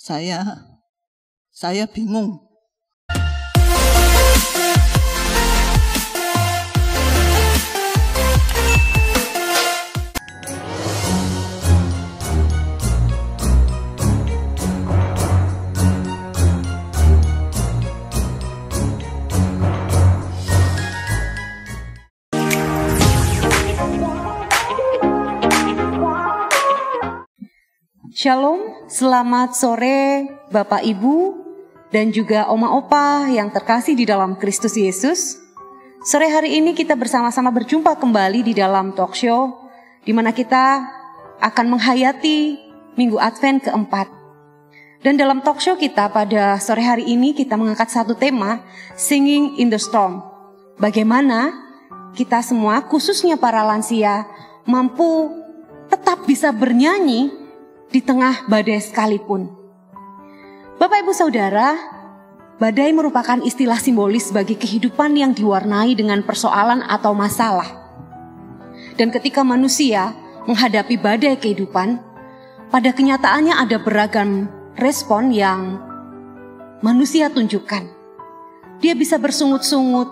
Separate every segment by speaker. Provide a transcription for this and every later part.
Speaker 1: saya bingung.
Speaker 2: Shalom, selamat sore Bapak Ibu dan juga Oma Opa yang terkasih di dalam Kristus Yesus. Sore hari ini kita bersama-sama berjumpa kembali di dalam talk show di mana kita akan menghayati Minggu Advent keempat. Dan dalam talk show kita pada sore hari ini kita mengangkat satu tema, Singing in the Storm. Bagaimana kita semua, khususnya para lansia, mampu tetap bisa bernyanyi di tengah badai sekalipun. Bapak Ibu Saudara, badai merupakan istilah simbolis bagi kehidupan yang diwarnai dengan persoalan atau masalah. Dan ketika manusia menghadapi badai kehidupan, pada kenyataannya ada beragam respon yang manusia tunjukkan. Dia bisa bersungut-sungut,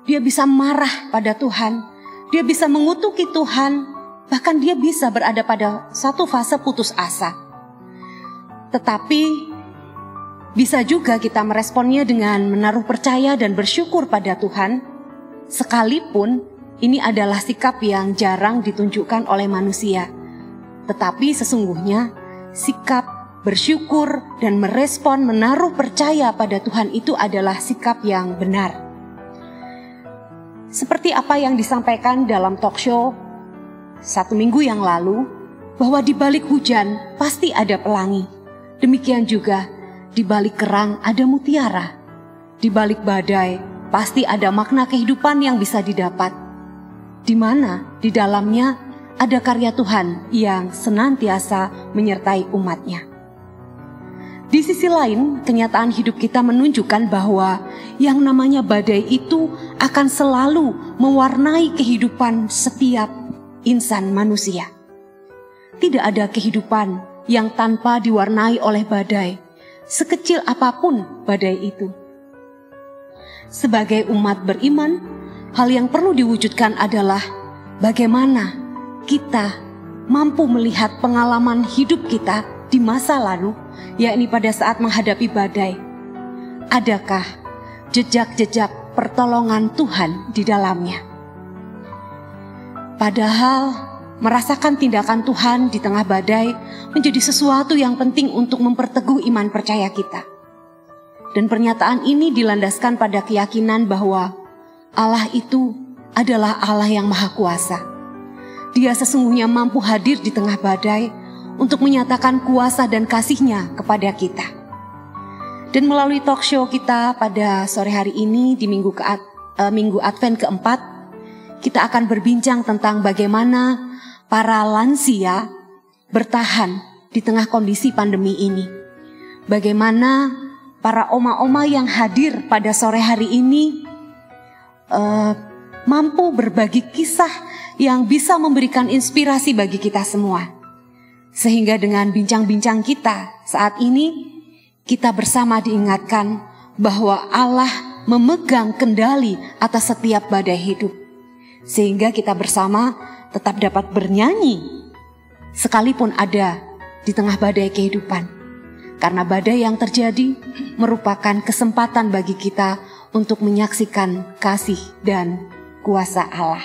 Speaker 2: dia bisa marah pada Tuhan, dia bisa mengutuki Tuhan, bahkan dia bisa berada pada satu fase putus asa. Tetapi bisa juga kita meresponnya dengan menaruh percaya dan bersyukur pada Tuhan, sekalipun ini adalah sikap yang jarang ditunjukkan oleh manusia. Tetapi sesungguhnya sikap bersyukur dan merespon menaruh percaya pada Tuhan itu adalah sikap yang benar. Seperti apa yang disampaikan dalam talk show 1 minggu yang lalu, bahwa di balik hujan pasti ada pelangi. Demikian juga di balik kerang ada mutiara. Di balik badai pasti ada makna kehidupan yang bisa didapat, di mana di dalamnya ada karya Tuhan yang senantiasa menyertai umatnya. Di sisi lain, kenyataan hidup kita menunjukkan bahwa yang namanya badai itu akan selalu mewarnai kehidupan setiap insan manusia. Tidak ada kehidupan yang tanpa diwarnai oleh badai, sekecil apapun badai itu. Sebagai umat beriman, hal yang perlu diwujudkan adalah bagaimana kita mampu melihat pengalaman hidup kita di masa lalu, yakni pada saat menghadapi badai. Adakah jejak-jejak pertolongan Tuhan di dalamnya? Padahal merasakan tindakan Tuhan di tengah badai menjadi sesuatu yang penting untuk memperteguh iman percaya kita. Dan pernyataan ini dilandaskan pada keyakinan bahwa Allah itu adalah Allah yang Maha Kuasa. Dia sesungguhnya mampu hadir di tengah badai untuk menyatakan kuasa dan kasih-Nya kepada kita. Dan melalui talk show kita pada sore hari ini di Minggu Advent keempat, kita akan berbincang tentang bagaimana para lansia bertahan di tengah kondisi pandemi ini. Bagaimana para oma-oma yang hadir pada sore hari ini mampu berbagi kisah yang bisa memberikan inspirasi bagi kita semua. Sehingga dengan bincang-bincang kita saat ini, kita bersama diingatkan bahwa Allah memegang kendali atas setiap badai hidup. Sehingga kita bersama tetap dapat bernyanyi sekalipun ada di tengah badai kehidupan. Karena badai yang terjadi merupakan kesempatan bagi kita untuk menyaksikan kasih dan kuasa Allah.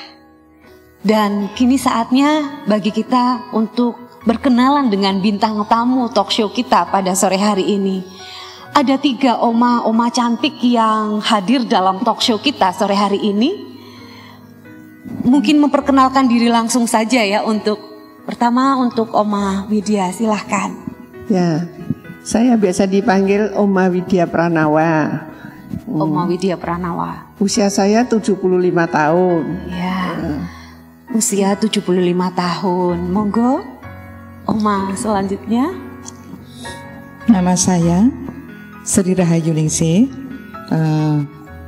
Speaker 2: Dan kini saatnya bagi kita untuk berkenalan dengan bintang tamu talk show kita pada sore hari ini. Ada 3 oma cantik yang hadir dalam talk show kita sore hari ini. Mungkin memperkenalkan diri langsung saja ya. Pertama untuk Oma Widya, silahkan.
Speaker 3: Ya, saya biasa dipanggil Oma Widya Pranawa.
Speaker 2: Oma Widya Pranawa.
Speaker 3: Usia saya 75 tahun.
Speaker 2: Ya, usia 75 tahun. Monggo Oma selanjutnya.
Speaker 4: Nama saya Sri Rahayu Ningsih.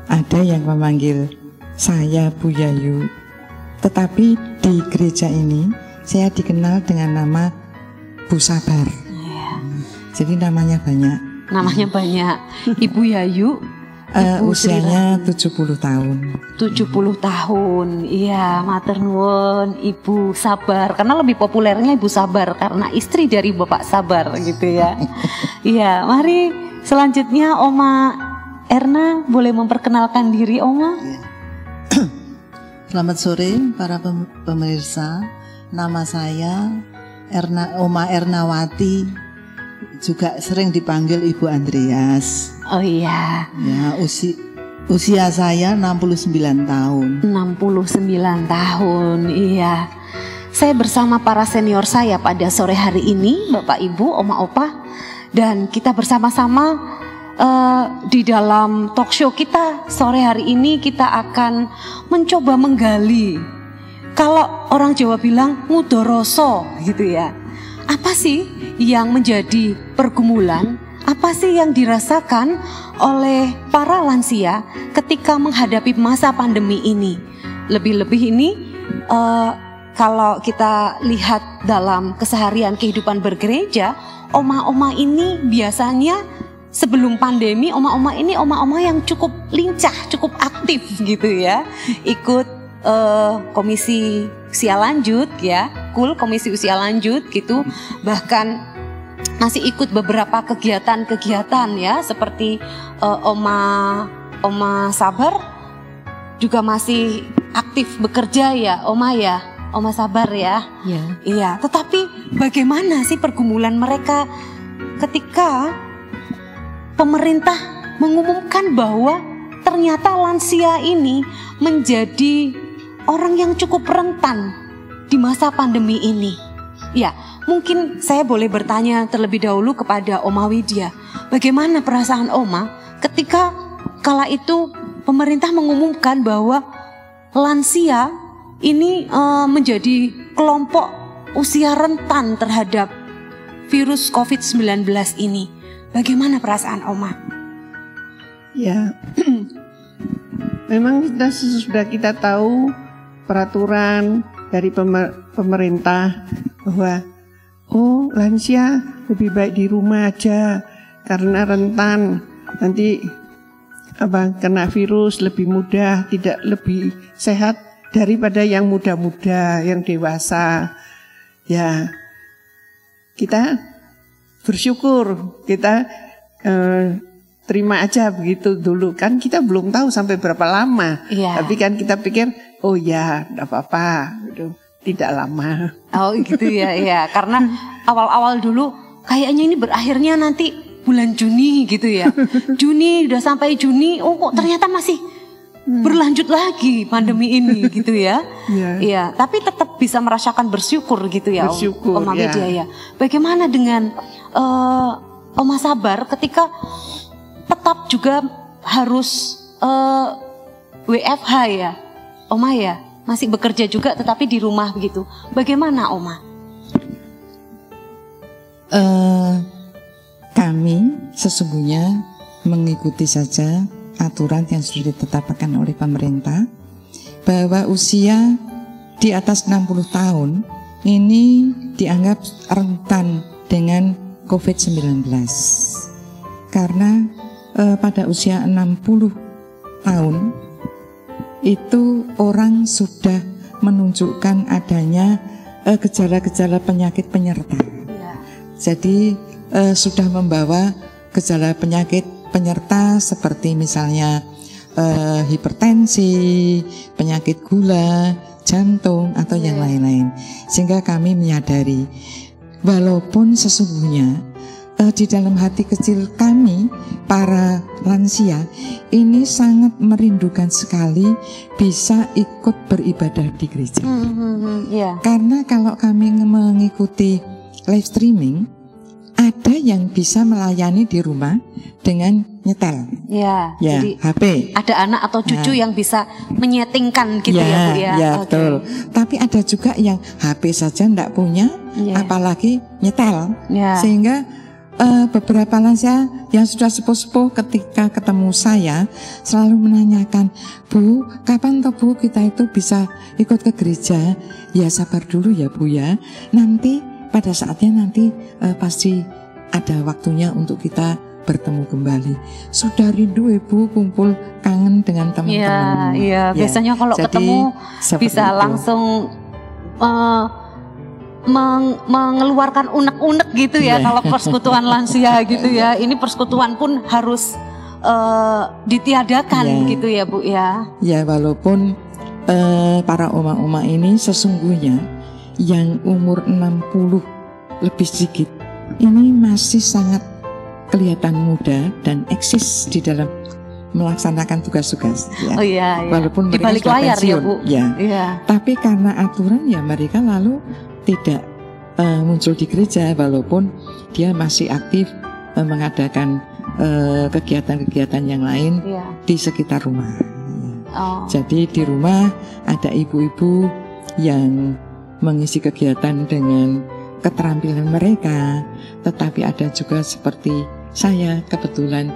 Speaker 4: Ada yang memanggil saya Bu Yayu. Tetapi di gereja ini saya dikenal dengan nama Bu Sabar.
Speaker 2: Ya.
Speaker 4: Jadi namanya banyak.
Speaker 2: Namanya banyak. Ibu Yayu.
Speaker 4: Usianya 70 tahun.
Speaker 2: 70 tahun. Iya, matur nuwun Ibu Sabar. Karena lebih populernya Ibu Sabar karena istri dari Bapak Sabar gitu ya. Iya, mari selanjutnya Oma Erna boleh memperkenalkan diri, Oma.
Speaker 1: Selamat sore para pemirsa. Nama saya Oma Ernawati, juga sering dipanggil Ibu Andreas.
Speaker 2: Oh iya.
Speaker 1: Ya, usia saya 69 tahun.
Speaker 2: 69 tahun, iya. Saya bersama para senior saya pada sore hari ini, Bapak Ibu, Oma Opa, dan kita bersama-sama di dalam talk show kita sore hari ini kita akan mencoba menggali. Kalau orang Jawa bilang ngudoroso gitu ya. Apa sih yang menjadi pergumulan? Apa sih yang dirasakan oleh para lansia ketika menghadapi masa pandemi ini? Lebih-lebih ini kalau kita lihat dalam keseharian kehidupan bergereja, oma-oma ini biasanya sebelum pandemi, oma-oma ini oma-oma yang cukup lincah, cukup aktif gitu ya. Ikut komisi usia lanjut ya, komisi usia lanjut gitu. Bahkan masih ikut beberapa kegiatan-kegiatan ya, seperti Oma Sabar juga masih aktif bekerja ya, Oma Sabar ya. Iya, tetapi bagaimana sih pergumulan mereka ketika pemerintah mengumumkan bahwa ternyata lansia ini menjadi orang yang cukup rentan di masa pandemi ini? Ya, mungkin saya boleh bertanya terlebih dahulu kepada Oma Widya. Bagaimana perasaan Oma ketika kala itu pemerintah mengumumkan bahwa lansia ini menjadi kelompok usia rentan terhadap virus COVID-19 ini? Bagaimana perasaan Oma?
Speaker 3: Ya, memang sudah kita tahu peraturan dari pemerintah bahwa lansia lebih baik di rumah aja karena rentan nanti kena virus lebih mudah, tidak lebih sehat daripada yang muda-muda, yang dewasa. Ya, kita bersyukur, kita terima aja begitu dulu, kan kita belum tahu sampai berapa lama. Tapi kan kita pikir oh ya, enggak apa-apa, tidak lama.
Speaker 2: Oh gitu ya, ya. Karena awal-awal dulu kayaknya ini berakhirnya nanti bulan Juni gitu ya. Juni udah sampai Juni, oh kok ternyata masih berlanjut lagi pandemi ini gitu ya. Iya, tapi tetap bisa merasakan bersyukur gitu ya, Oma Widya ya. Bagaimana dengan Oma Sabar ketika tetap juga harus WFH ya, Oma ya? Masih bekerja juga tetapi di rumah begitu. Bagaimana Oma?
Speaker 4: Kami sesungguhnya mengikuti saja aturan yang sudah ditetapkan oleh pemerintah, bahwa usia di atas 60 tahun ini dianggap rentan dengan COVID-19. Karena pada usia 60 tahun itu orang sudah menunjukkan adanya gejala-gejala penyakit penyerta. Jadi sudah membawa gejala penyakit penyerta seperti misalnya hipertensi, penyakit gula, jantung atau yang lain-lain. Sehingga kami menyadari walaupun sesungguhnya di dalam hati kecil kami para lansia ini sangat merindukan sekali bisa ikut beribadah di gereja. Karena kalau kami mengikuti live streaming, ada yang bisa melayani di rumah dengan nyetel. Jadi HP.
Speaker 2: Ada anak atau cucu yang bisa menyetingkan gitu ya Bu ya.
Speaker 4: Betul. Tapi ada juga yang HP saja enggak punya, apalagi nyetel. Sehingga beberapa lansia yang sudah sepuh-sepuh ketika ketemu saya selalu menanyakan, Bu, kapan toh Bu kita itu bisa ikut ke gereja? Ya sabar dulu ya Bu ya, nanti pada saatnya nanti pasti ada waktunya untuk kita bertemu kembali. Sudah rindu Ibu kumpul kangen dengan teman-teman.
Speaker 2: Iya, biasanya kalau
Speaker 4: jadi,
Speaker 2: ketemu bisa
Speaker 4: itu.
Speaker 2: langsung mengeluarkan unek-unek gitu ya. Kalau persekutuan lansia gitu ya. Ini persekutuan pun harus ditiadakan gitu ya Bu ya.
Speaker 4: Ya, walaupun para oma-oma ini sesungguhnya yang umur 60 lebih sedikit ini masih sangat kelihatan muda dan eksis di dalam melaksanakan tugas-tugas ya.
Speaker 2: Oh iya,
Speaker 4: walaupun
Speaker 2: di
Speaker 4: mereka
Speaker 2: balik
Speaker 4: sudah
Speaker 2: layar
Speaker 4: pensiun,
Speaker 2: ya Bu.
Speaker 4: Ya.
Speaker 2: Iya.
Speaker 4: Tapi karena aturan ya mereka lalu tidak muncul di gereja, walaupun dia masih aktif mengadakan kegiatan-kegiatan yang lain di sekitar rumah.
Speaker 2: Oh.
Speaker 4: Jadi di rumah ada ibu-ibu yang mengisi kegiatan dengan keterampilan mereka, tetapi ada juga seperti saya kebetulan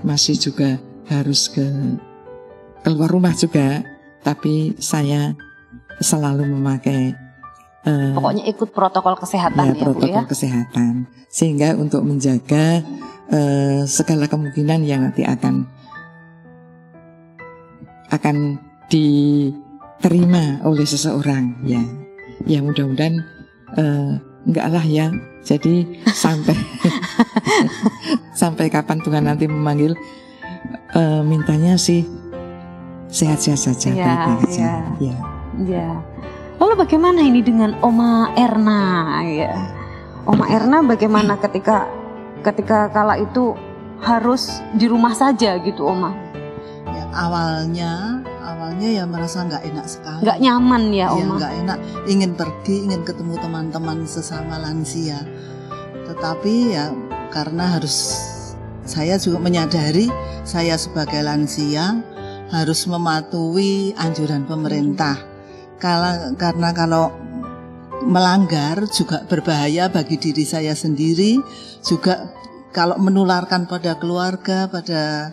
Speaker 4: masih juga harus keluar rumah juga, tapi saya selalu memakai
Speaker 2: pokoknya ikut protokol kesehatan ya,
Speaker 4: protokol
Speaker 2: Bu ya.
Speaker 4: Kesehatan, sehingga untuk menjaga segala kemungkinan yang nanti akan diterima oleh seseorang ya. Ya mudah-mudahan enggak lah ya. Jadi sampai sampai kapan Tuhan nanti memanggil, mintanya sih sehat-sehat saja, baik-baik saja.
Speaker 2: Ya. Lalu bagaimana ini dengan Oma Erna ya? Oma Erna bagaimana ketika kala itu harus di rumah saja gitu Oma?
Speaker 1: Ya, awalnya ya merasa nggak enak sekali.
Speaker 2: Nggak nyaman ya Oma?
Speaker 1: Iya, nggak enak. Ingin pergi, ingin ketemu teman-teman sesama lansia. Tetapi ya karena saya juga menyadari saya sebagai lansia harus mematuhi anjuran pemerintah. Karena kalau melanggar juga berbahaya bagi diri saya sendiri, juga kalau menularkan pada keluarga, pada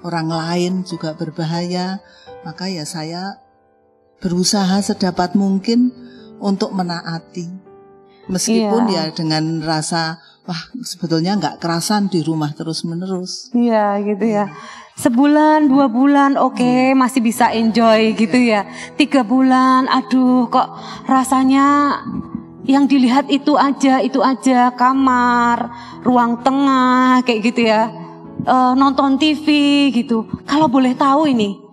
Speaker 1: orang lain juga berbahaya. Maka ya saya berusaha sedapat mungkin untuk menaati. Meskipun ya dengan rasa wah sebetulnya nggak kerasan di rumah terus-menerus.
Speaker 2: Iya gitu ya. Sebulan, 2 bulan oke, masih bisa enjoy gitu ya. 3 bulan aduh kok rasanya yang dilihat itu aja kamar, ruang tengah kayak gitu ya. Nonton TV gitu. Kalau boleh tahu ini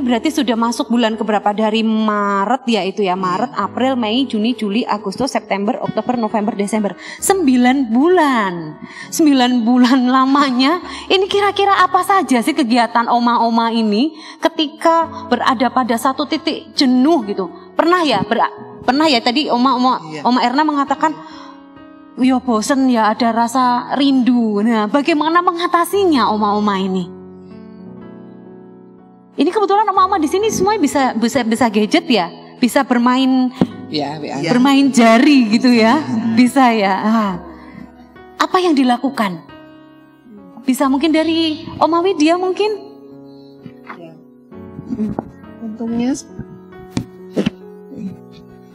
Speaker 2: berarti sudah masuk bulan keberapa dari Maret ya itu ya, Maret, April, Mei, Juni, Juli, Agustus, September, Oktober, November, Desember, 9 bulan. 9 bulan lamanya. Ini kira-kira apa saja sih kegiatan oma-oma ini ketika berada pada satu titik jenuh gitu? Pernah ya tadi Oma Erna mengatakan ya bosen ya, ada rasa rindu. Nah, bagaimana mengatasinya oma-oma ini? Ini kebetulan oma-oma di sini semuanya bisa gadget ya, bisa bermain bermain jari gitu ya, bisa ya. Apa yang dilakukan? Bisa mungkin dari Oma Widya mungkin?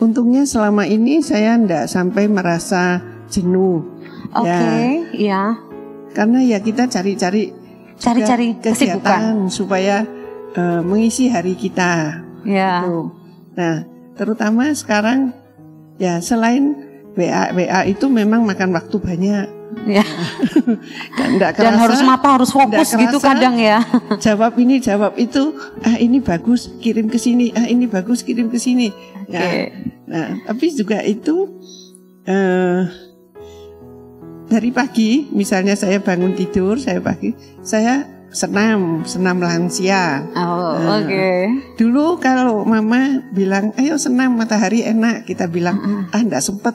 Speaker 3: Untungnya selama ini saya enggak sampai merasa jenuh.
Speaker 2: Oke, ya.
Speaker 3: Karena ya kita cari
Speaker 2: kesibukan
Speaker 3: supaya mengisi hari kita.
Speaker 2: Ya.
Speaker 3: Gitu. Nah, terutama sekarang ya selain WA itu memang makan waktu banyak.
Speaker 2: Ya. Dan harus fokus gitu kadang ya.
Speaker 3: Jawab ini, jawab itu. Ini bagus, kirim ke sini. Ini bagus, kirim ke sini.
Speaker 2: Okay.
Speaker 3: Nah, tapi juga itu dari pagi, misalnya saya bangun tidur, saya senam lansia.
Speaker 2: Oke.
Speaker 3: Dulu kalau mama bilang, ayo senam matahari enak, kita bilang, enggak sempet.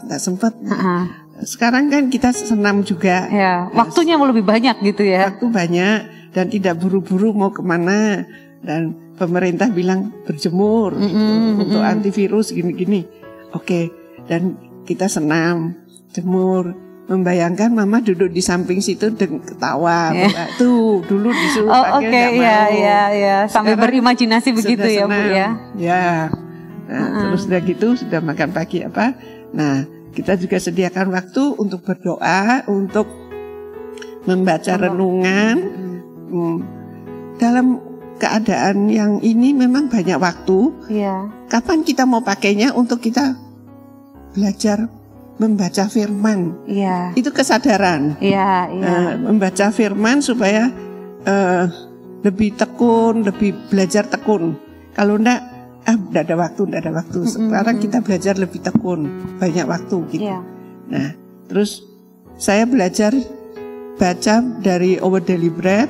Speaker 3: Sekarang kan kita senam juga.
Speaker 2: Ya, waktunya mau lebih banyak gitu ya.
Speaker 3: Waktu banyak dan tidak buru-buru mau kemana. Dan pemerintah bilang berjemur untuk antivirus gini-gini. Oke, dan kita senam, jemur. Membayangkan mama duduk di samping situ dan ketawa, tuh dulu disuruh panggil nggak mau.
Speaker 2: Ya, sampai berimajinasi begitu ya Bu ya.
Speaker 3: Ya, terus udah gitu sudah makan pagi apa? Nah kita juga sediakan waktu untuk berdoa, untuk membaca renungan. Dalam keadaan yang ini memang banyak waktu.
Speaker 2: Iya.
Speaker 3: Kapan kita mau pakainya untuk kita belajar membaca firman?
Speaker 2: Iya.
Speaker 3: Itu kesadaran.
Speaker 2: Iya, iya.
Speaker 3: Membaca firman supaya lebih tekun, lebih belajar tekun. Kalau enggak ada waktu. Sekarang kita belajar lebih tekun, banyak waktu gitu.
Speaker 2: Iya.
Speaker 3: Nah, terus saya belajar baca dari Our Daily Bread.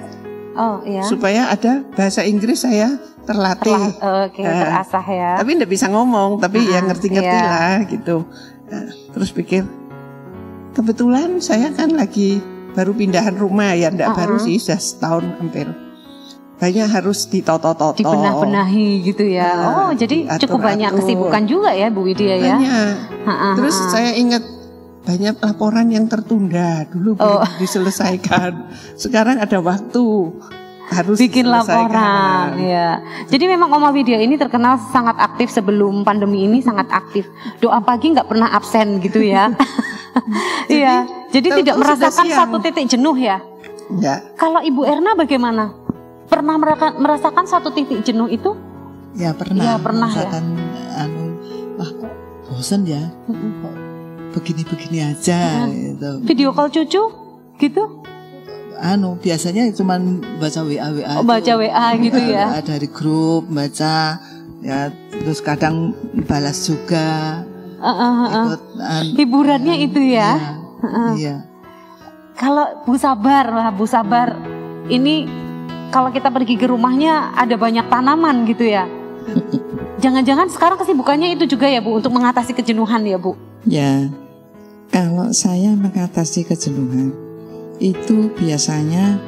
Speaker 2: Oh, iya.
Speaker 3: Supaya ada bahasa Inggris saya terlatih.
Speaker 2: Oke, terasah ya.
Speaker 3: Tapi enggak bisa ngomong, tapi ya ngerti-ngerti
Speaker 2: iya.
Speaker 3: lah gitu. Nah, terus pikir, kebetulan saya kan lagi baru pindahan rumah ya, enggak baru sih, sudah setahun hampir. Banyak harus ditoto-toto,
Speaker 2: dibenah-benahi gitu ya. Jadi cukup banyak kesibukan juga ya Bu Widya ya.
Speaker 3: Banyak. Terus saya ingat banyak laporan yang tertunda dulu belum diselesaikan. Sekarang ada waktu harus
Speaker 2: bikin laporan ya. Jadi memang Oma Widya ini terkenal sangat aktif sebelum pandemi ini, sangat aktif. Doa pagi nggak pernah absen gitu ya. Iya. Jadi tidak merasakan satu titik jenuh ya.
Speaker 3: Ya.
Speaker 2: Kalau Ibu Erna bagaimana? Pernah merasakan satu titik jenuh itu?
Speaker 1: Ya pernah.
Speaker 2: Ya pernah
Speaker 1: merasakan,
Speaker 2: ya.
Speaker 1: Wah kok bosan ya. Kok begini-begini aja gitu.
Speaker 2: Video call cucu gitu?
Speaker 1: Biasanya cuman baca WA.
Speaker 2: Baca WA gitu ya.
Speaker 1: Dari grup baca ya, terus kadang balas juga. Ikut
Speaker 2: hiburannya itu ya.
Speaker 1: Iya.
Speaker 2: Kalau Bu Sabar ini kalau kita pergi ke rumahnya ada banyak tanaman gitu ya. Jangan-jangan sekarang kesibukannya itu juga ya Bu, untuk mengatasi kejenuhan ya Bu?
Speaker 4: Ya, kalau saya mengatasi kejenuhan itu biasanya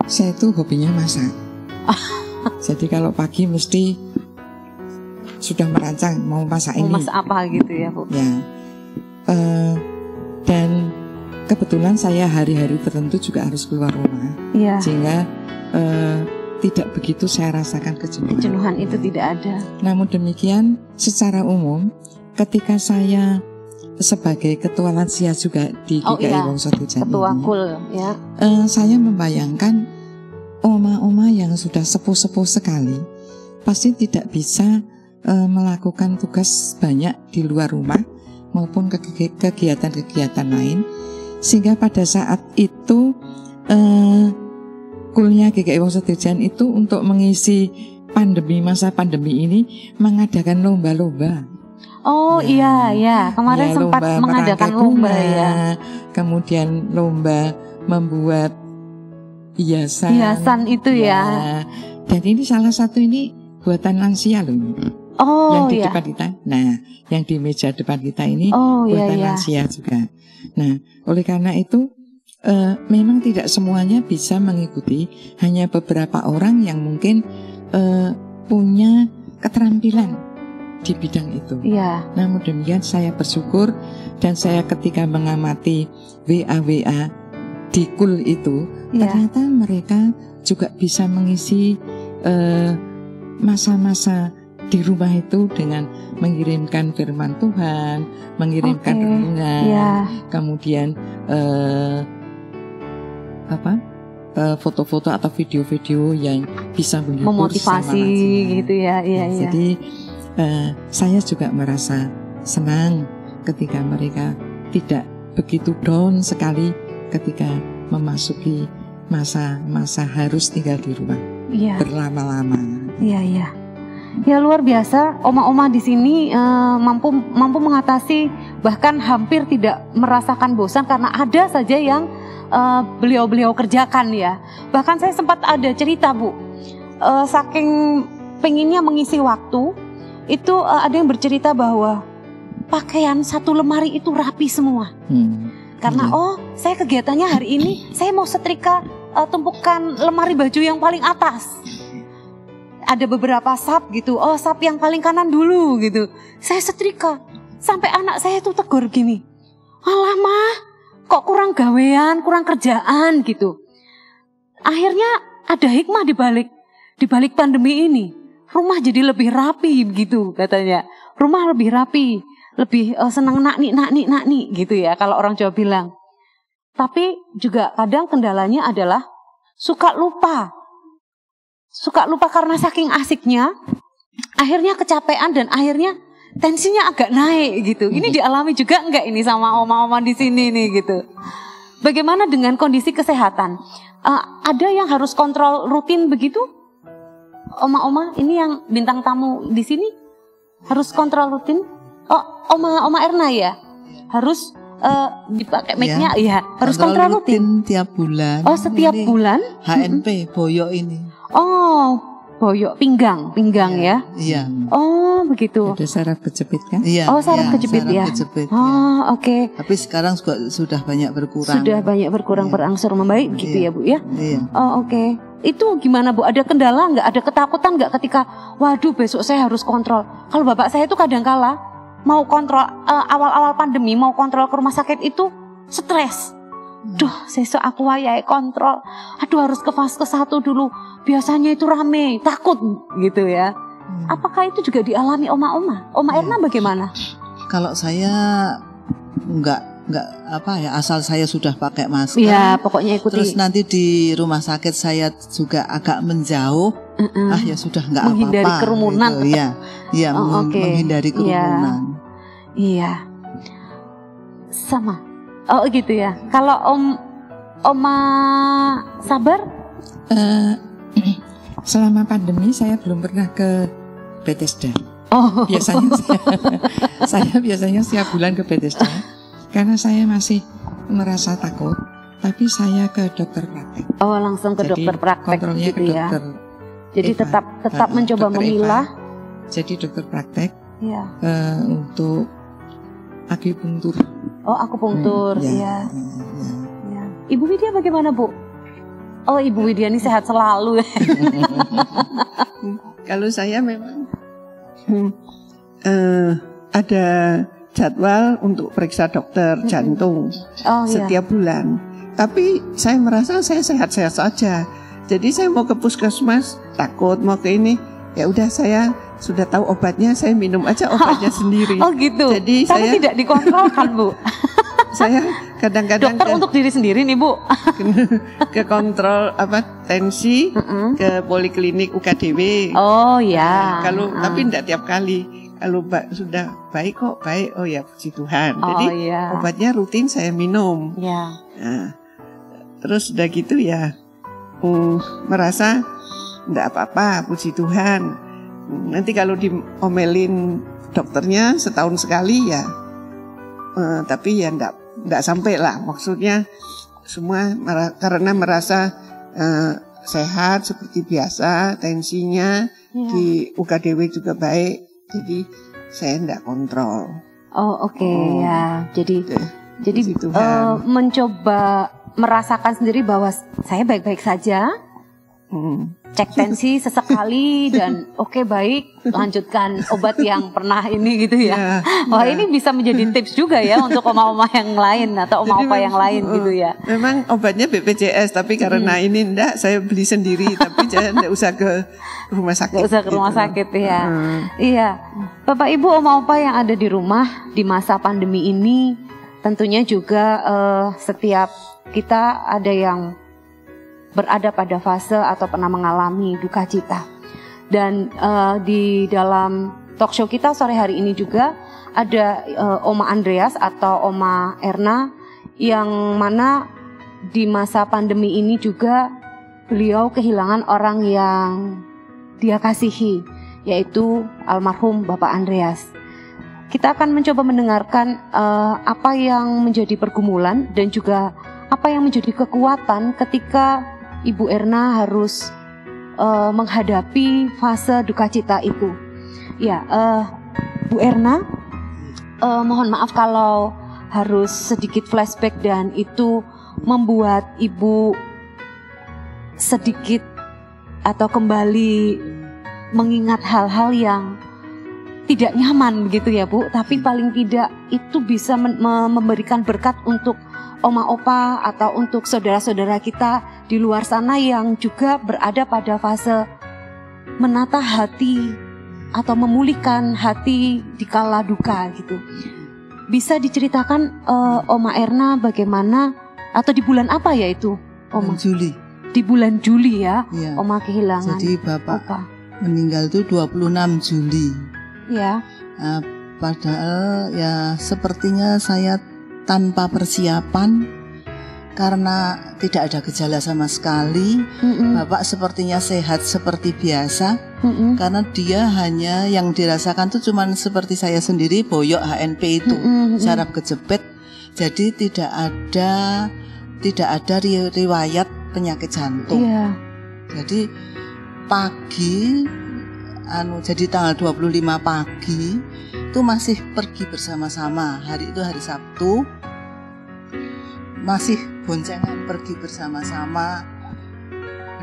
Speaker 4: saya itu hobinya masak. Jadi kalau pagi mesti sudah merancang mau masak ini.
Speaker 2: Mau masak apa gitu ya Bu?
Speaker 4: Ya, dan kebetulan saya hari-hari tertentu juga harus keluar rumah, sehingga tidak begitu saya rasakan kejenuhan.
Speaker 2: Kejenuhan itu tidak ada.
Speaker 4: Namun demikian, secara umum, ketika saya sebagai ketua lansia juga di GKI Wongso Tejan
Speaker 2: ketua
Speaker 4: ini,
Speaker 2: KUL ya,
Speaker 4: saya membayangkan oma-oma yang sudah sepuh-sepuh sekali pasti tidak bisa melakukan tugas banyak di luar rumah maupun kegiatan-kegiatan lain. Sehingga pada saat itu KUL-nya GKI Wongso Tejan itu untuk mengisi masa pandemi ini mengadakan lomba-lomba.
Speaker 2: Iya, kemarin sempat mengadakan lomba ya.
Speaker 4: Kemudian lomba membuat hiasan
Speaker 2: itu ya.
Speaker 4: Dan ini salah satu ini buatan lansia loh. Yang di depan kita. Nah, yang di meja depan kita ini buatan lansia juga. Nah, oleh karena itu memang tidak semuanya bisa mengikuti, hanya beberapa orang yang mungkin punya keterampilan di bidang itu. Namun demikian saya bersyukur, dan saya ketika mengamati WA di KUL itu, ternyata mereka juga bisa mengisi masa-masa di rumah itu dengan mengirimkan firman Tuhan, mengirimkan renungan, kemudian foto-foto atau video-video yang bisa
Speaker 2: memotivasi gitu ya.
Speaker 4: Jadi saya juga merasa senang ketika mereka tidak begitu down sekali ketika memasuki masa-masa harus tinggal di rumah berlama-lama.
Speaker 2: Ya luar biasa, oma-oma di sini mampu mengatasi, bahkan hampir tidak merasakan bosan karena ada saja yang beliau-beliau kerjakan ya. Bahkan saya sempat ada cerita Bu, saking pengennya mengisi waktu, itu ada yang bercerita bahwa pakaian satu lemari itu rapi semua. Karena saya kegiatannya hari ini, saya mau setrika tumpukan lemari baju yang paling atas. Ada beberapa sap gitu, sap yang paling kanan dulu gitu. Saya setrika, sampai anak saya tuh tegur gini, "Alah mah, kok kurang gawean, kurang kerjaan gitu." Akhirnya ada hikmah di balik pandemi ini. Rumah jadi lebih rapi gitu katanya. Rumah lebih rapi. lebih senang nak nih gitu ya kalau orang Jawa bilang. Tapi juga kadang kendalanya adalah suka lupa karena saking asiknya, akhirnya kecapean dan akhirnya tensinya agak naik gitu. Ini dialami juga enggak ini sama oma-oma di sini nih gitu. Bagaimana dengan kondisi kesehatan? Ada yang harus kontrol rutin begitu? Oma-oma ini yang bintang tamu di sini harus kontrol rutin? Oh, Oma Erna ya? Harus dipakai mic-nya ya, harus kontrol rutin
Speaker 1: tiap bulan.
Speaker 2: Oh, setiap bulan?
Speaker 1: HNP boyok ini.
Speaker 2: Oh, boyok pinggang ya?
Speaker 1: Iya.
Speaker 2: Oh, begitu.
Speaker 4: Ada saraf kejepit kan?
Speaker 1: Iya.
Speaker 2: Oh, saraf kejepit ya. Oh, oke.
Speaker 1: Tapi sekarang sudah banyak berkurang.
Speaker 2: Sudah banyak berkurang, berangsur membaik gitu ya, Bu ya?
Speaker 1: Iya.
Speaker 2: Oh, oke. Itu gimana, Bu? Ada kendala nggak? Ada ketakutan nggak ketika, waduh besok saya harus kontrol? Kalau bapak saya itu kadang-kala mau kontrol awal-awal pandemi, mau kontrol ke rumah sakit itu stres. Duh, sesok aku wayai kontrol. Aduh, harus ke fase 1 dulu. Biasanya itu rame, takut gitu ya. Apakah itu juga dialami oma-oma? Oma Erna bagaimana?
Speaker 1: Kalau saya enggak asal saya sudah pakai masker.
Speaker 2: Ya, pokoknya ikuti.
Speaker 1: Terus nanti di rumah sakit saya juga agak menjauh. Ya sudah enggak apa-apa.
Speaker 2: Menghindari kerumunan.
Speaker 1: Gitu. Iya, menghindari kerumunan.
Speaker 2: Iya. Sama. Oh gitu ya. Kalau Oma Sabar?
Speaker 4: Selama pandemi saya belum pernah ke Bethesda.
Speaker 2: Oh.
Speaker 4: Biasanya saya biasanya setiap bulan ke Bethesda karena saya masih merasa takut. Tapi saya ke dokter praktek.
Speaker 2: Oh, langsung ke dokter praktek
Speaker 4: kontrolnya
Speaker 2: gitu
Speaker 4: ke
Speaker 2: ya.
Speaker 4: Dokter
Speaker 2: Jadi
Speaker 4: Eva,
Speaker 2: tetap mencoba
Speaker 4: dokter
Speaker 2: memilah.
Speaker 4: Eva. Jadi dokter praktek
Speaker 2: Ya.
Speaker 4: untuk akupunktur.
Speaker 2: Oh, akupunktur,
Speaker 4: ya.
Speaker 2: Ya. Ibu Widya bagaimana, Bu? Oh, Ibu Widya ini sehat selalu.
Speaker 3: Kalau saya memang ada jadwal untuk periksa dokter jantung setiap bulan. Tapi saya merasa saya sehat-sehat saja. Jadi saya mau ke puskesmas takut, mau ke ini ya udah saya sudah tahu obatnya, saya minum aja obatnya sendiri.
Speaker 2: Oh gitu.
Speaker 3: Jadi
Speaker 2: tapi
Speaker 3: saya
Speaker 2: tidak dikontrolkan, Bu.
Speaker 3: Saya kadang-kadang
Speaker 2: dokter untuk diri sendiri nih, Bu.
Speaker 3: ke kontrol tensi ke poliklinik UKDW.
Speaker 2: Oh ya.
Speaker 3: Kalau tapi tidak tiap kali. Kalau sudah baik kok, baik. Oh ya, puji Tuhan. Jadi obatnya rutin saya minum.
Speaker 2: Ya.
Speaker 3: Nah, terus udah gitu ya merasa tidak apa-apa, puji Tuhan. Nanti kalau diomelin dokternya setahun sekali ya, tapi ya enggak sampai lah. Maksudnya semua karena merasa sehat seperti biasa, tensinya di UKDW juga baik, jadi saya enggak kontrol.
Speaker 2: Oh oke. Ya, jadi mencoba merasakan sendiri bahwa saya baik-baik saja. Cek tensi sesekali dan oke, baik, lanjutkan obat yang pernah ini gitu ya. Wah ini bisa menjadi tips juga ya untuk oma-oma yang lain atau oma-opa yang lain gitu ya.
Speaker 3: Memang obatnya BPJS tapi karena ini enggak, saya beli sendiri. Tapi jangan enggak usah ke rumah sakit.
Speaker 2: Enggak usah ke rumah sakit ya. Iya, Bapak Ibu oma-opa yang ada di rumah di masa pandemi ini, tentunya juga setiap kita ada yang berada pada fase atau pernah mengalami duka cita. Dan di dalam talk show kita sore hari ini juga ada Oma Andreas atau Oma Erna yang mana di masa pandemi ini juga beliau kehilangan orang yang dia kasihi, yaitu almarhum Bapak Andreas. Kita akan mencoba mendengarkan apa yang menjadi pergumulan dan juga apa yang menjadi kekuatan ketika Ibu Erna harus menghadapi fase duka cita itu. Ya, Bu Erna, mohon maaf kalau harus sedikit flashback dan itu membuat Ibu sedikit atau kembali mengingat hal-hal yang tidak nyaman begitu ya Bu. Tapi paling tidak itu bisa memberikan berkat untuk oma opa atau untuk saudara-saudara kita di luar sana yang juga berada pada fase menata hati atau memulihkan hati di kala duka gitu. Bisa diceritakan Oma Erna bagaimana atau di bulan apa ya itu, Oma?
Speaker 1: Juli.
Speaker 2: Di bulan Juli ya,
Speaker 1: Ya.
Speaker 2: Oma kehilangan.
Speaker 1: Jadi Bapak
Speaker 2: Opa.
Speaker 1: meninggal itu 26 Juli.
Speaker 2: Ya.
Speaker 1: Padahal ya sepertinya saya tanpa persiapan karena tidak ada gejala sama sekali. Bapak sepertinya sehat seperti biasa karena dia hanya yang dirasakan tuh cuman seperti saya sendiri, boyok HNP itu, saraf kejepit. Jadi tidak ada riwayat penyakit jantung.
Speaker 2: Iya.
Speaker 1: Jadi pagi jadi tanggal 25 pagi itu masih pergi bersama-sama. Hari itu hari Sabtu, masih boncengan pergi bersama-sama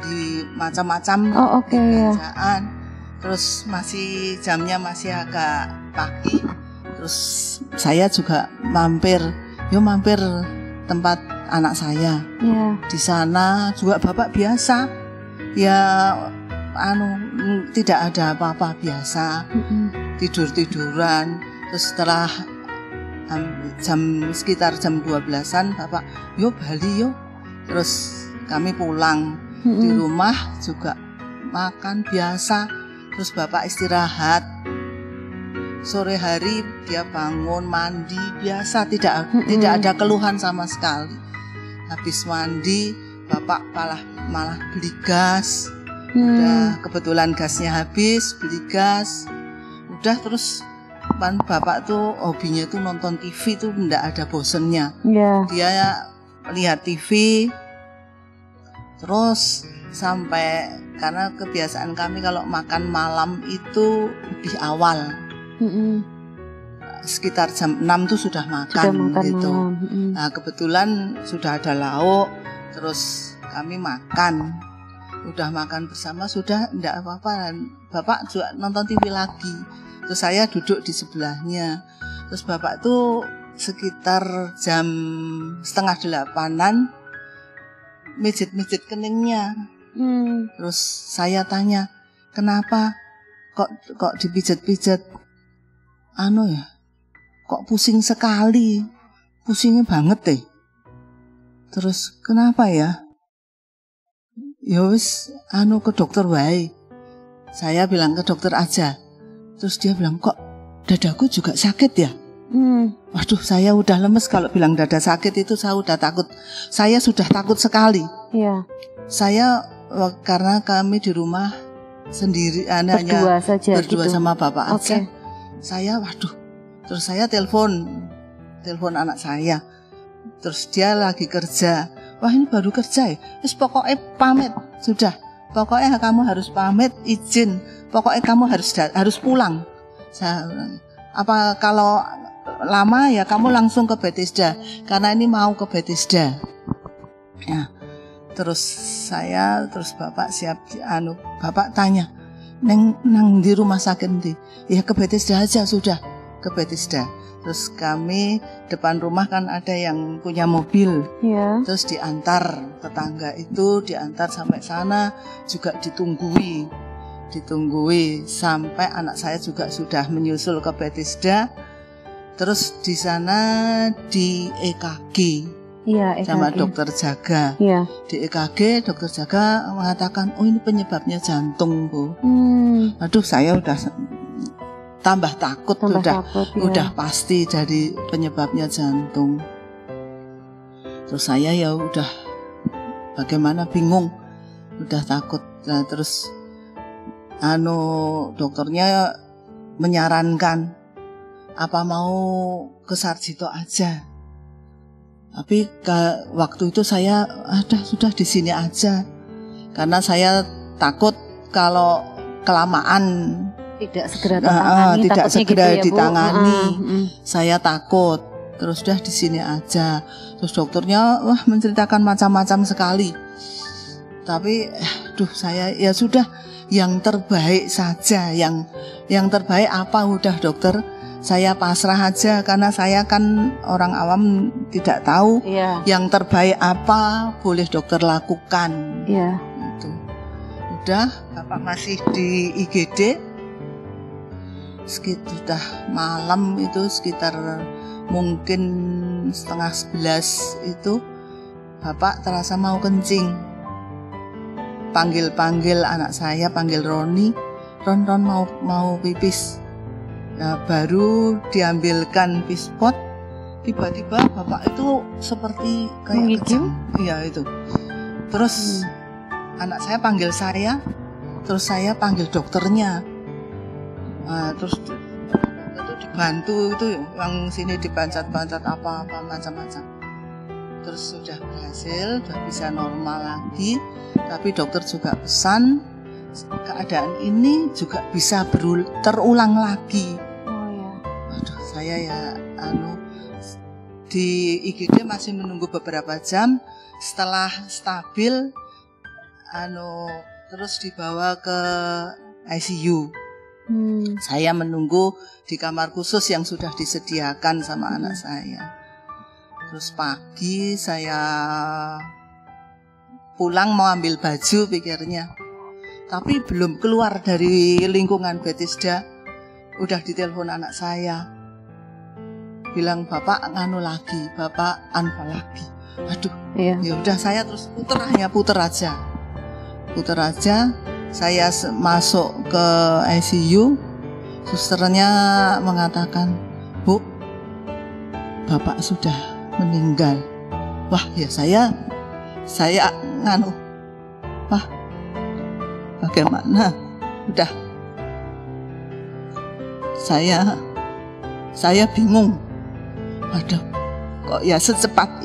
Speaker 1: di macam-macam kerjaan. Terus masih jamnya masih agak pagi. Terus saya juga mampir tempat anak saya. Di sana juga Bapak biasa. Ya tidak ada apa-apa, biasa. Tidur-tiduran. Terus setelah sekitar jam 12-an Bapak, yuk Bali yuk. Terus kami pulang. Di rumah juga makan biasa. Terus Bapak istirahat. Sore hari dia bangun, mandi biasa, tidak ada keluhan sama sekali. Habis mandi Bapak malah beli gas. Udah kebetulan gasnya habis, beli gas. Udah terus Bapak tuh hobinya tuh nonton TV tuh enggak ada bosennya. Dia lihat TV terus sampai, karena kebiasaan kami kalau makan malam itu lebih awal. Sekitar jam 6 tuh sudah makan gitu. Nah, kebetulan sudah ada lauk, terus kami makan. Udah makan bersama, sudah enggak apa-apa. Bapak juga nonton TV lagi. Terus saya duduk di sebelahnya. Terus Bapak tuh sekitar jam 7:30-an mijit-mijit keningnya. Terus saya tanya, kenapa kok dipijat-pijat? Kok pusing sekali, pusingnya banget deh. Terus kenapa ya? Ya wis ke dokter wae. Saya bilang ke dokter aja. Terus dia bilang, kok dadaku juga sakit ya? Waduh, saya udah lemes kalau bilang dada sakit itu, saya udah takut. Saya sudah takut sekali. Saya karena kami di rumah sendiri, hanya berdua gitu. Sama Bapak aja. Saya waduh. Terus saya telepon anak saya. Terus dia lagi kerja. Wah, ini baru kerja ya? Terus pokoknya pamit, sudah. Pokoknya kamu harus pamit, izin. Pokoknya kamu harus pulang. Apa kalau lama ya kamu langsung ke Bethesda, karena ini mau ke Bethesda. Ya. Terus Bapak siap, Bapak tanya, nang di rumah sakit nanti. Ya ke Bethesda aja, sudah ke Bethesda. Terus kami depan rumah kan ada yang punya mobil, terus diantar tetangga itu, diantar sampai sana juga ditunggui sampai anak saya juga sudah menyusul ke Bethesda. Terus di sana di EKG, sama dokter jaga. Di EKG dokter jaga mengatakan, oh ini penyebabnya jantung, Bu. Aduh, saya udah tambah takut. Udah pasti jadi penyebabnya jantung. Terus saya ya udah bagaimana, bingung, udah takut. Nah, terus dokternya menyarankan apa mau ke Sarjito aja. Tapi waktu itu saya sudah di sini aja, karena saya takut kalau kelamaan
Speaker 2: tidak segera ditangani.
Speaker 1: Saya takut. Terus udah di sini aja. Terus dokternya menceritakan macam-macam sekali. Tapi saya ya sudah, yang terbaik saja. Yang terbaik apa, udah dokter, saya pasrah aja, karena saya kan orang awam tidak tahu. Yang terbaik apa boleh dokter lakukan. Gitu. Udah, Bapak masih di IGD. sudah malam itu sekitar mungkin 10:30 itu Bapak terasa mau kencing. Panggil anak saya, panggil Roni, Ron mau pipis. Nah, baru diambilkan pispot, tiba-tiba Bapak itu seperti kayak kejang. Iya itu. Terus anak saya panggil saya, terus saya panggil dokternya. Nah, terus itu dibantu itu yang sini dibancat-bancat apa-apa macam-macam. Terus sudah berhasil, sudah bisa normal lagi. Tapi dokter juga pesan keadaan ini juga bisa terulang lagi.
Speaker 2: Oh ya.
Speaker 1: Aduh, saya ya di IGD masih menunggu beberapa jam. Setelah stabil terus dibawa ke ICU. Saya menunggu di kamar khusus yang sudah disediakan sama anak saya. Terus pagi saya pulang mau ambil baju pikirnya. Tapi belum keluar dari lingkungan Bethesda, udah ditelepon anak saya. Bilang Bapak nganu lagi, Bapak anfal lagi. Aduh, ya udah saya terus puter aja. Saya masuk ke ICU, susternya mengatakan, Bu, Bapak sudah meninggal. Wah ya saya nganu, wah bagaimana? Udah, saya bingung. Waduh, kok ya secepat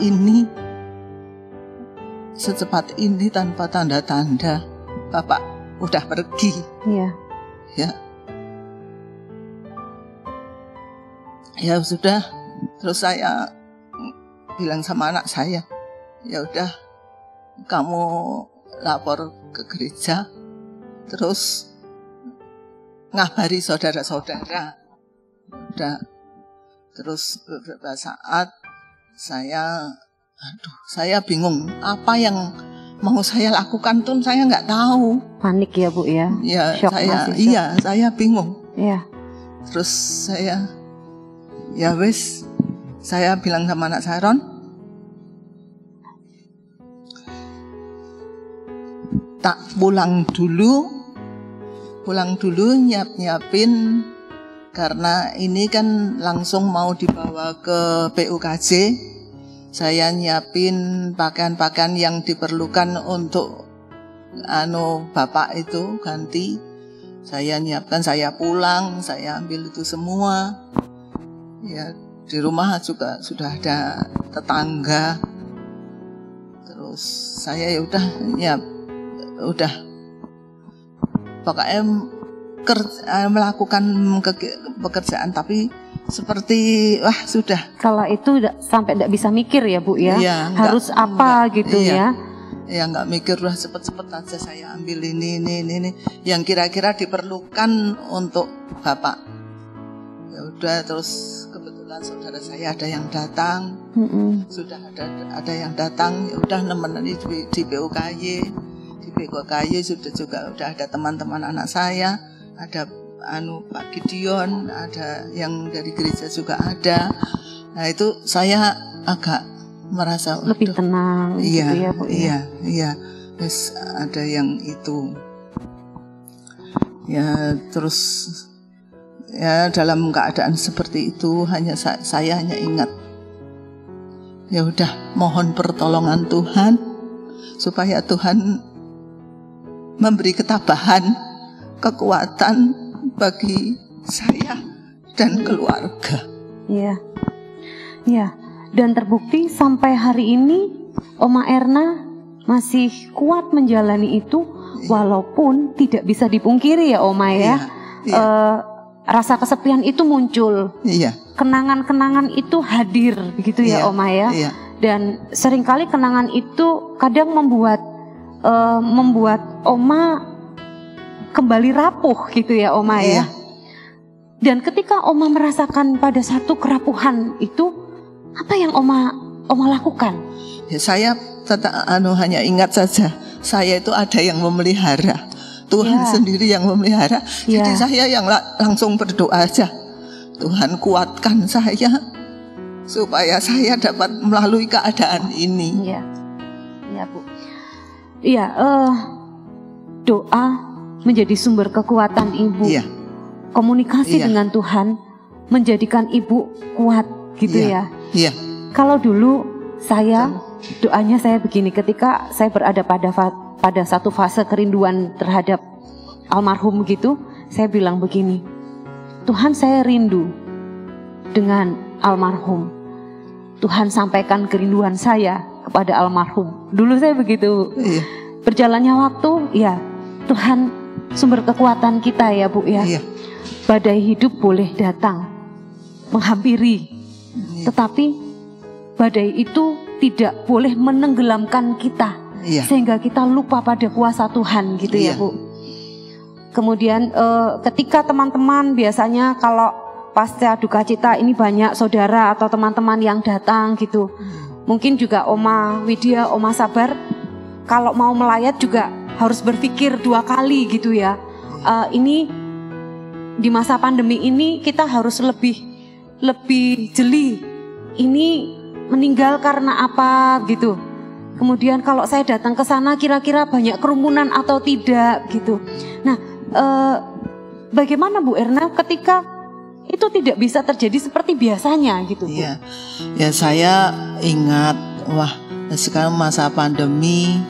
Speaker 1: ini tanpa tanda-tanda Bapak udah pergi.
Speaker 2: Iya.
Speaker 1: Ya sudah. Terus saya bilang sama anak saya, ya udah kamu lapor ke gereja, terus ngabari saudara-saudara. Udah. Terus beberapa saat saya bingung apa yang mau saya lakukan tuh saya nggak tahu.
Speaker 2: Panik ya Bu ya?
Speaker 1: Ya,
Speaker 2: shock,
Speaker 1: saya bingung.
Speaker 2: Iya.
Speaker 1: Terus saya saya bilang sama anak saya, Ron, tak pulang dulu nyiapin karena ini kan langsung mau dibawa ke PUKJ. Saya nyiapin pakaian-pakaian yang diperlukan untuk Bapak itu ganti. Saya nyiapkan, saya pulang, saya ambil itu semua. Ya, di rumah juga sudah ada tetangga. Terus saya ya udah pokoknya melakukan pekerjaan, tapi seperti sudah.
Speaker 2: Kalau itu sampai tidak bisa mikir ya Bu ya,
Speaker 1: iya,
Speaker 2: harus apa gitu
Speaker 1: iya.
Speaker 2: ya.
Speaker 1: Ya nggak mikir, udah cepet-cepet aja saya ambil ini yang kira-kira diperlukan untuk Bapak. Ya udah, terus kebetulan saudara saya ada yang datang, sudah ada yang datang, ya udah nemenin di PUKY. Di PUKY sudah ada teman-teman anak saya, ada Pak Gideon, ada yang dari gereja juga ada. Nah itu saya agak merasa
Speaker 2: lebih tenang.
Speaker 1: Iya,
Speaker 2: gitu ya, Bu,
Speaker 1: iya. Terus ada yang itu. Ya terus ya dalam keadaan seperti itu saya hanya ingat, ya udah mohon pertolongan Tuhan supaya Tuhan memberi ketabahan, kekuatan bagi saya dan keluarga.
Speaker 2: Iya. Dan terbukti sampai hari ini Oma Erna masih kuat menjalani itu, walaupun tidak bisa dipungkiri ya Oma ya. Iya. Rasa kesepian itu muncul. Iya. Kenangan-kenangan itu hadir begitu ya Oma ya. Iya. Dan seringkali kenangan itu kadang membuat Oma kembali rapuh gitu ya Oma ya. Dan ketika Oma merasakan pada satu kerapuhan itu, apa yang Oma lakukan? Ya,
Speaker 1: saya hanya ingat saja, saya itu ada yang memelihara. Tuhan
Speaker 2: Ya.
Speaker 1: sendiri yang memelihara.
Speaker 2: Ya.
Speaker 1: Jadi saya yang langsung berdoa aja, Tuhan kuatkan saya supaya saya dapat melalui keadaan ini.
Speaker 2: Iya, iya Bu. Iya, doa menjadi sumber kekuatan Ibu.
Speaker 1: Iya.
Speaker 2: Komunikasi
Speaker 1: Iya.
Speaker 2: dengan Tuhan menjadikan Ibu kuat gitu
Speaker 1: Iya.
Speaker 2: ya.
Speaker 1: Iya.
Speaker 2: Kalau dulu doanya saya begini, ketika saya berada pada satu fase kerinduan terhadap almarhum gitu, saya bilang begini, Tuhan, saya rindu dengan almarhum. Tuhan sampaikan kerinduan saya kepada almarhum. Dulu saya begitu.
Speaker 1: Iya.
Speaker 2: Berjalannya waktu, ya Tuhan sumber kekuatan kita ya Bu ya.
Speaker 1: Iya.
Speaker 2: Badai hidup boleh datang, menghampiri,
Speaker 1: Iya.
Speaker 2: tetapi badai itu tidak boleh menenggelamkan kita,
Speaker 1: Iya.
Speaker 2: sehingga kita lupa pada kuasa Tuhan gitu ya
Speaker 1: Iya.
Speaker 2: Bu. Kemudian ketika teman-teman biasanya kalau pasca duka cita ini banyak saudara atau teman-teman yang datang gitu. Mungkin juga Oma Widya, Oma Sabar, kalau mau melayat juga harus berpikir 2 kali gitu ya. Ini di masa pandemi ini kita harus lebih jeli. Ini meninggal karena apa gitu. Kemudian kalau saya datang ke sana kira-kira banyak kerumunan atau tidak gitu. Nah, bagaimana Bu Erna ketika itu tidak bisa terjadi seperti biasanya gitu Bu?
Speaker 1: Iya. Ya saya ingat, wah sekarang masa pandemi,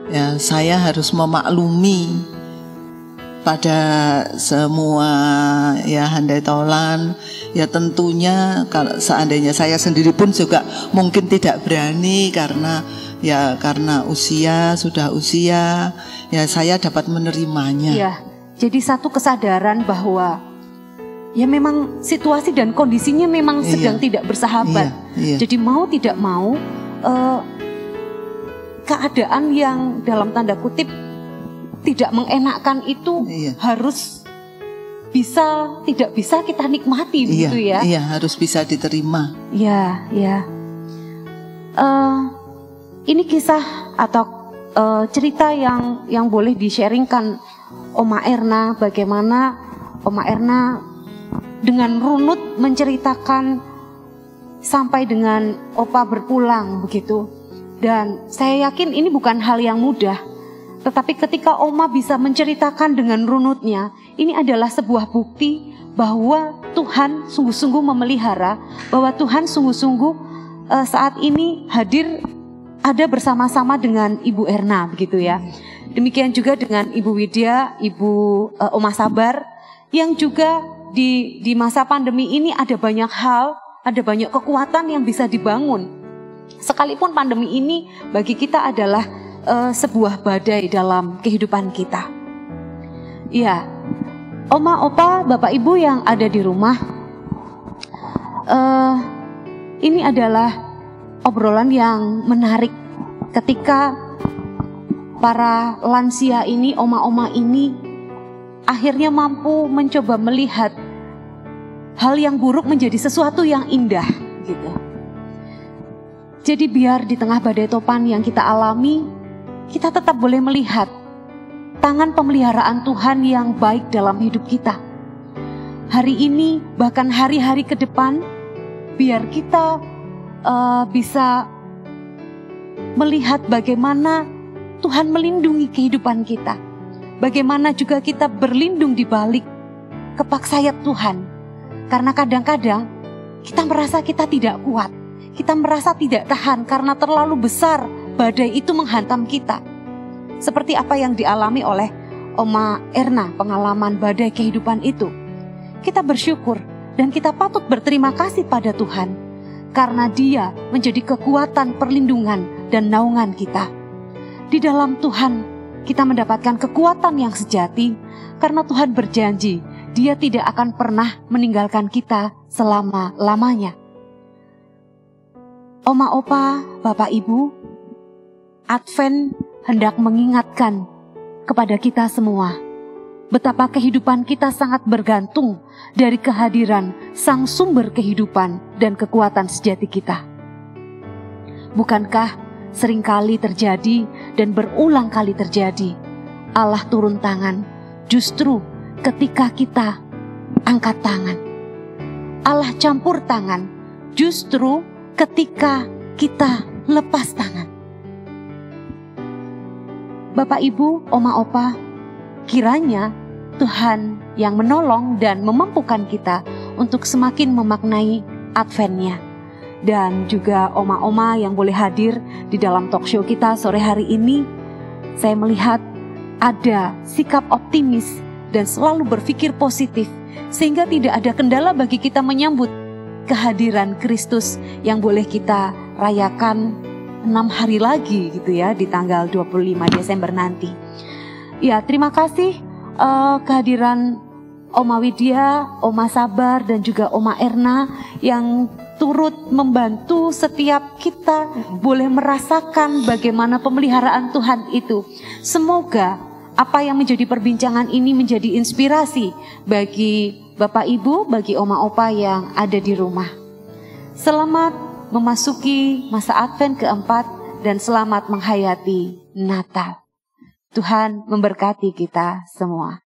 Speaker 1: ya saya harus memaklumi pada semua ya handai taulan. Ya tentunya kalau seandainya saya sendiri pun juga mungkin tidak berani karena sudah usia, ya saya dapat menerimanya.
Speaker 2: Iya. Jadi satu kesadaran bahwa ya memang situasi dan kondisinya memang sedang tidak bersahabat.
Speaker 1: Iya.
Speaker 2: Jadi mau tidak mau keadaan yang dalam tanda kutip tidak mengenakkan itu harus tidak bisa kita nikmati begitu ya.
Speaker 1: Iya, harus bisa diterima.
Speaker 2: Iya, iya. Ini kisah atau cerita yang boleh di-sharingkan Oma Erna, bagaimana Oma Erna dengan runut menceritakan sampai dengan Opa berpulang begitu. Dan saya yakin ini bukan hal yang mudah. Tetapi ketika Oma bisa menceritakan dengan runutnya, ini adalah sebuah bukti bahwa Tuhan sungguh-sungguh memelihara, bahwa Tuhan sungguh-sungguh saat ini hadir ada bersama-sama dengan Ibu Erna begitu ya. Demikian juga dengan Ibu Widya, Ibu Oma Sabar, yang juga di masa pandemi ini ada banyak hal, ada banyak kekuatan yang bisa dibangun. Sekalipun pandemi ini bagi kita adalah sebuah badai dalam kehidupan kita. Ya, Oma, Opa, Bapak Ibu yang ada di rumah, ini adalah obrolan yang menarik ketika para lansia ini, oma-oma ini akhirnya mampu mencoba melihat hal yang buruk menjadi sesuatu yang indah gitu. Jadi biar di tengah badai topan yang kita alami, kita tetap boleh melihat tangan pemeliharaan Tuhan yang baik dalam hidup kita. Hari ini bahkan hari-hari ke depan, biar kita bisa melihat bagaimana Tuhan melindungi kehidupan kita. Bagaimana juga kita berlindung di balik kepak sayap Tuhan. Karena kadang-kadang kita merasa kita tidak kuat. Kita merasa tidak tahan karena terlalu besar badai itu menghantam kita. Seperti apa yang dialami oleh Oma Erna, pengalaman badai kehidupan itu. Kita bersyukur dan kita patut berterima kasih pada Tuhan, karena Dia menjadi kekuatan perlindungan dan naungan kita. Di dalam Tuhan kita mendapatkan kekuatan yang sejati, karena Tuhan berjanji Dia tidak akan pernah meninggalkan kita selama-lamanya. Oma, Opa, Bapak, Ibu, Advent hendak mengingatkan kepada kita semua betapa kehidupan kita sangat bergantung dari kehadiran Sang Sumber kehidupan dan kekuatan sejati kita. Bukankah seringkali terjadi dan berulang kali terjadi Allah turun tangan justru ketika kita angkat tangan. Allah campur tangan justru ketika kita lepas tangan. Bapak, Ibu, Oma, Opa, kiranya Tuhan yang menolong dan memampukan kita untuk semakin memaknai Advent-nya. Dan juga Oma-Oma yang boleh hadir di dalam talk show kita sore hari ini, saya melihat ada sikap optimis dan selalu berpikir positif, sehingga tidak ada kendala bagi kita menyambut kehadiran Kristus yang boleh kita rayakan 6 hari lagi gitu ya, di tanggal 25 Desember nanti. Ya, terima kasih kehadiran Oma Widya, Oma Sabar, dan juga Oma Erna yang turut membantu setiap kita boleh merasakan bagaimana pemeliharaan Tuhan itu. Semoga apa yang menjadi perbincangan ini menjadi inspirasi bagi Bapak Ibu, bagi Oma Opa yang ada di rumah. Selamat memasuki masa Advent keempat dan selamat menghayati Natal. Tuhan memberkati kita semua.